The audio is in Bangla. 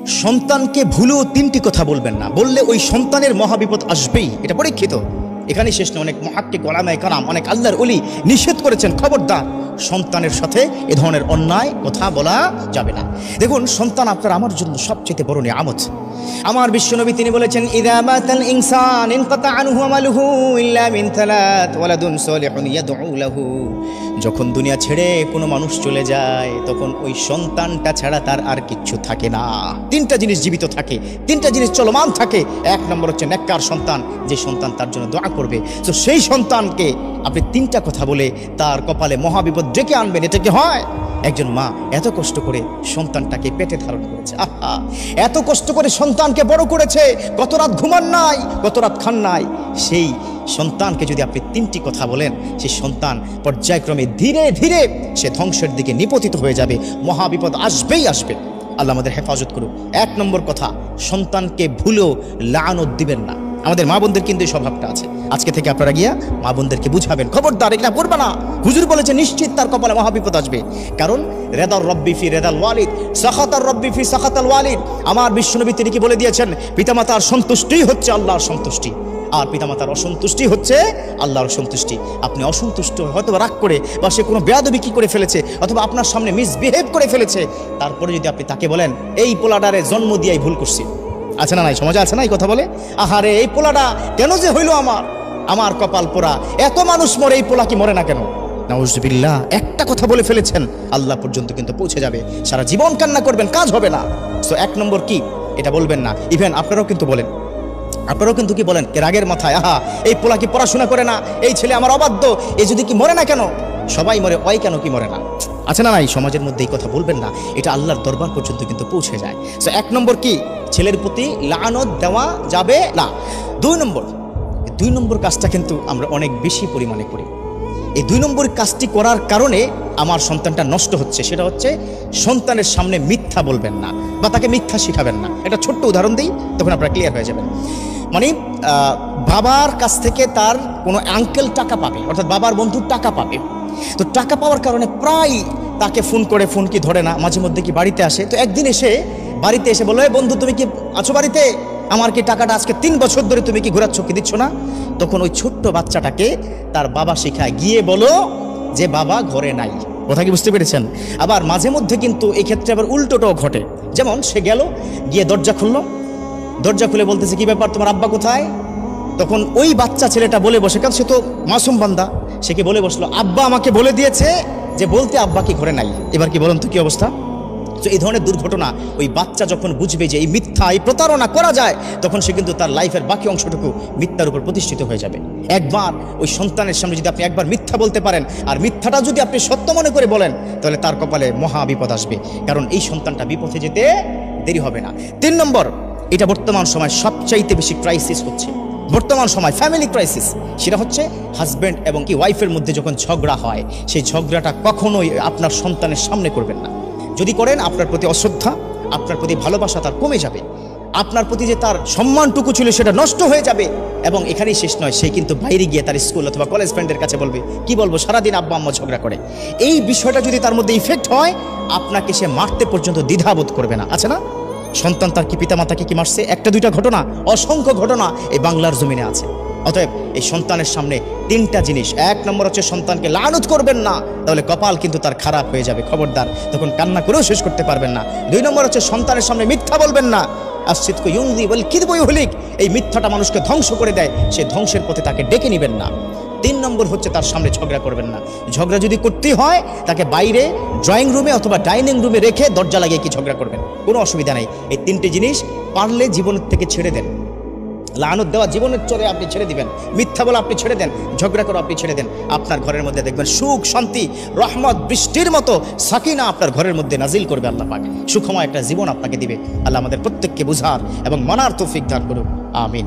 সন্তানকে ভুলেও তিনটি কথা বলবেন না, বললে ওই সন্তানের মহাবিপদ আসবেই, এটা পরীক্ষিত। এখানেই শেষ না, অনেক মুহাক্কিক উলামায়ে কেরাম, অনেক আল্লাহর ওলি নিষেধ করেছেন, খবরদার সন্তানের সাথে এ ধরনের অন্যায় কথা বলা যাবে না। দেখুন, সন্তান আপনার আমার জন্য সবচেয়ে বড় নিয়ামত। আমার বিশ্বনবী তিনি বলেছেন, ইযা মাতাল ইনসান ইনকাতা আনহু আমালুহু ইল্লা মিন থালাত ওয়ালাদুন সালিহুন ইয়াদউ লাহু। যখন দুনিয়া ছেড়ে কোনো মানুষ চলে যায়, তখন ওই সন্তানটা ছাড়া তার আর কিচ্ছু থাকে না। তিনটা জিনিস জীবিত থাকে, তিনটা জিনিস চলমান থাকে। এক নম্বর হচ্ছে নেককার সন্তান, যে সন্তান তার জন্য দোয়া করবে। তো সেই সন্তানকে আপনি তিনটা কথা বলে তার কপালে মহাবিপদ ডেকে আনবেন, এটা কি হয়? একজন মা এত কষ্ট করে সন্তানটাকে পেটে ধারণ করেছে, আহা, এত কষ্ট করে সন্তানকে বড় করেছে, কত রাত ঘুমান নাই, কত রাত খান নাই। সেই সন্তানকে যদি আপনি তিনটি কথা বলেন, সেই সন্তান পর্যায়ক্রমে ধীরে ধীরে সে ধ্বংসের দিকে নিপতিত হয়ে যাবে, মহাবিপদ আসবেই আসবে। আল্লাহ আমাদের হেফাজত করুক। এক নম্বর কথা, সন্তানকে ভুলেও লানত দিবেন না। আমাদের মা বোনদের কিন্তু এই স্বভাবটা আছে। আজকে থেকে আপনারা গিয়া মা বোনদেরকে বুঝাবেন, খবরদার এটা করবে না। হুজুর বলেছে নিশ্চিত তার কপালে মহাবিপদ আসবে। কারণ রেদার রব্বি ফি রেদাল ওয়ালিদ, সাখাতার রব্বি ফি সাখাতাল ওয়ালিদ। আমার বিশ্বনবী তিনি কি বলে দিয়েছেন, পিতামাতার সন্তুষ্টি হচ্ছে আল্লাহর সন্তুষ্টি, আর পিতামাতার অসন্তুষ্টি হচ্ছে আল্লাহর সন্তুষ্টি। আপনি অসন্তুষ্ট, হয়তো রাগ করে, বা সে কোনো বেয়াদবি কি করে ফেলেছে, অথবা আপনার সামনে মিসবিহেভ করে ফেলেছে, তারপরে যদি আপনি তাকে বলেন, এই পোলাডারে জন্ম দিয়াই ভুল করছি, আছে না নাই, সমাজে আছে না এই কথা বলে, আহারে এই পোলাটা কেন যে হইল, আমার কপাল পোড়া, এত মানুষ মরে, এই পোলা কি মরে না কেন? নাউজুবিল্লাহ, একটা কথা বলে ফেলেছেন, আল্লাহ পর্যন্ত কিন্তু পৌঁছে যাবে। সারা জীবন কান্না করবেন, কাজ হবে না। সো এক নম্বর কি, এটা বলবেন না। ইভেন আপনারাও কিন্তু বলেন, আপনারাও কিন্তু কি বলেন রাগের মাথায়, আহা এই পোলা কি পড়াশোনা করে না, এই ছেলে আমার অবাধ্য, এই যদি কি মরে না কেন, সবাই মরে, ওই কেন কি মরে না, আছে না নাই? সমাজের মধ্যে এই কথা বলবেন না, এটা আল্লাহর দরবার পর্যন্ত কিন্তু পৌঁছে যায়। সো এক নম্বর কি, ছেলের প্রতি লানত দেওয়া যাবে না। দুই নম্বর কাজটা কিন্তু আমরা অনেক বেশি পরিমাণে করি। এই দুই নম্বর কাজটি করার কারণে আমার সন্তানটা নষ্ট হচ্ছে, সেটা হচ্ছে সন্তানের সামনে মিথ্যা বলবেন না, বা তাকে মিথ্যা শিখাবেন না। এটা ছোট্ট উদাহরণ দিই, তখন আপনারা ক্লিয়ার হয়ে যাবেন। মানে বাবার কাছ থেকে তার কোনো আঙ্কেল টাকা পাবে, অর্থাৎ বাবার বন্ধুর টাকা পাবে। তো টাকা পাওয়ার কারণে প্রায় তাকে ফোন করে, ফোন কি ধরে না, মাঝে মধ্যে কি বাড়িতে আসে। তো একদিন এসে বাড়িতে এসে বললো, বন্ধু তুমি কি আছো বাড়িতে, আমার কি টাকাটা আজকে 3 বছর ধরে তুমি কি ঘোরাচ্ছ, কি দিচ্ছ না? তখন ওই ছোট্ট বাচ্চাটাকে তার বাবা শিখায়, গিয়ে বলো যে বাবা ঘরে নাই। কথা কি বুঝতে পেরেছেন? আবার মাঝে মধ্যে কিন্তু এই ক্ষেত্রে আবার উল্টোটাও ঘটে। যেমন সে গেল, গিয়ে দরজা খুললো, দরজা খুলে বলতেছে, কি ব্যাপার, তোমার আব্বা কোথায়? তখন ওই বাচ্চা ছেলেটা বলে বসে, কারণ সে তো মাসুম বান্দা, সে কি বলে বসলো, আব্বা আমাকে বলে দিয়েছে যে বলতে আব্বা কি ঘরে নাই। এবার কি বলুন তো কি অবস্থা? তো এই ধরনের দুর্ঘটনা ওই বাচ্চা যখন বুঝবে যে এই মিথ্যা, এই প্রতারণা করা যায়, তখন সে কিন্তু তার লাইফের বাকি অংশটুকু মিথ্যার উপর প্রতিষ্ঠিত হয়ে যাবে। একবার ওই সন্তানের সামনে যদি আপনি একবার মিথ্যা বলতে পারেন, আর মিথ্যাটা যদি আপনি সত্য মনে করে বলেন, তাহলে তার কপালে মহা বিপদ আসবে, কারণ এই সন্তানটা বিপথে যেতে দেরি হবে না। 3 নম্বর, এটা বর্তমান সময় সবচাইতে বেশি ক্রাইসিস হচ্ছে, বর্তমান সময় ফ্যামিলি ক্রাইসিস। সেটা হচ্ছে হাজব্যান্ড এবং কি ওয়াইফের মধ্যে যখন ঝগড়া হয়, সেই ঝগড়াটা কখনোই আপনার সন্তানের সামনে করবেন না। যদি করেন, আপনার প্রতি অশ্রদ্ধা, আপনার প্রতি ভালোবাসা তার কমে যাবে, আপনার প্রতি যে তার সম্মানটুকু ছিল সেটা নষ্ট হয়ে যাবে। এবং এখানেই শেষ নয়, সে কিন্তু বাইরে গিয়ে তার স্কুল অথবা কলেজ ফ্রেন্ডের কাছে বলবে, কি বলবো, সারাদিন আব্বা আম্মা ঝগড়া করে। এই বিষয়টা যদি তার মধ্যে ইফেক্ট হয়, আপনাকে সে মারতে পর্যন্ত দ্বিধাবোধ করবে না, আছে না? সন্তান তার কি পিতামাতাকে কি মারছে? একটা দুইটা ঘটনা, অসংখ্য ঘটনা এই বাংলার জমিনে আছে। অতএব এই সন্তানের সামনে 3টা জিনিস। 1 নম্বর হচ্ছে সন্তানকে লানত করবেন না, তাহলে কপাল কিন্তু তার খারাপ হয়ে যাবে, খবরদার, তখন কান্না করেও শেষ করতে পারবেন না। 2 নম্বর হচ্ছে সন্তানের সামনে মিথ্যা বলবেন না, আসিদকু ইউযি ওয়াল কিযবু ইহলিক। এই মিথ্যাটা মানুষকে ধ্বংস করে দেয়, সে ধ্বংসের পথে তাকে ডেকে নেবেন না। 3 নম্বর হচ্ছে তার সামনে ঝগড়া করবেন না। ঝগড়া যদি করতেই হয়, তাকে বাইরে ড্রয়িং রুমে অথবা ডাইনিং রুমে রেখে দরজা লাগিয়ে কি ঝগড়া করবেন, কোনো অসুবিধা নেই। এই 3টে জিনিস পারলে জীবনের থেকে ছেড়ে দেন। লানত দেওয়া জীবনের চরে আপনি ছেড়ে দিবেন, মিথ্যা বলা আপনি ছেড়ে দেন, ঝগড়া করা আপনি ছেড়ে দেন। আপনার ঘরের মধ্যে দেখবেন সুখ, শান্তি, রহমত, বৃষ্টির মতো সাকিনা আপনার ঘরের মধ্যে নাজিল করবে আল্লাহ পাক। সুখময় একটা জীবন আপনাকে দিবে। আল্লাহ আমাদের প্রত্যেককে বুঝার এবং মানার তৌফিক দান করুন, আমিন।